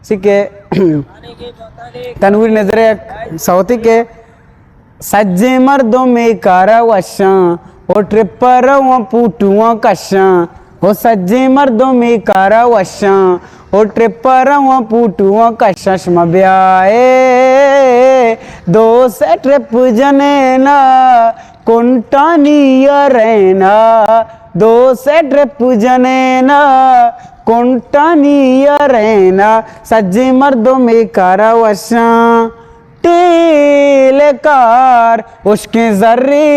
सिके तनवीर नजरे सौती के सज्जे मर्दों में कारा वशा ओ ट्रिपर वो पूटुआ कशा ओ सज्जे मर्दों में कारा वशा ओ ट्रिपर वो पूटुआ कशा शम ब्याए दो से ट्रिप जनेना कुंटानिया रहना दो से ट्रिप जनेना कुंटानिया रहना सज्जे मर्दों में कारा वशा कार उसके जर्रे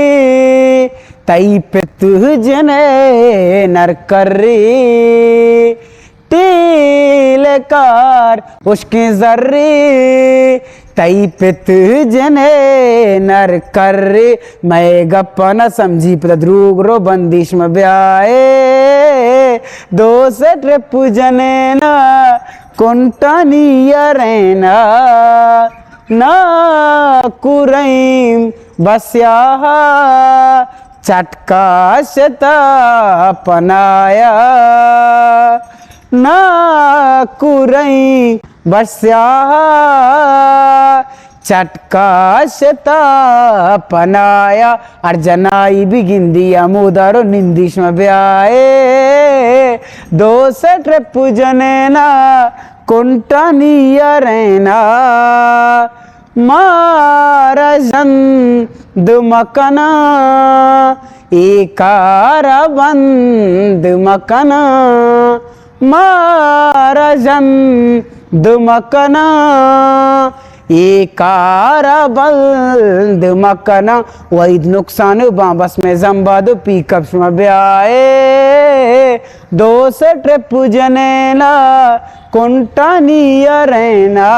तई पे तुझने नर कर्रे कार उसके जर्रे तई पे तुझने नर कर्रे मैं गप्पा न समझी प्रद्रुग रो बंदिश में ब्याए दो से ट्रिप जने ना कुंटानिया रहना ना कुरैम बस्या चटका शता पनाया ना कुरैम बस्या चटका शता पनाया अर्जनाई बिगिंदी अमुदारो निंदिश में ब्याए दो से ट्रिप जनेना कुंटानिया रहना मारजन दुमकना एकारा बंद मकना मारजन दुमकना एकारा बंद मकना वहीद नुकसान बाबस में जम्बादो पिकअप में ब्याए दो से ट्रिप जनेना कुंटानिया रहना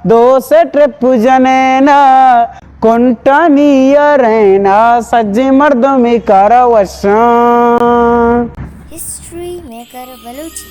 दो से ट्रिप जनेना कुंटानिया रहना सज्जे मर्दों में कारा वशा हिस्ट्री मेकर बलूची।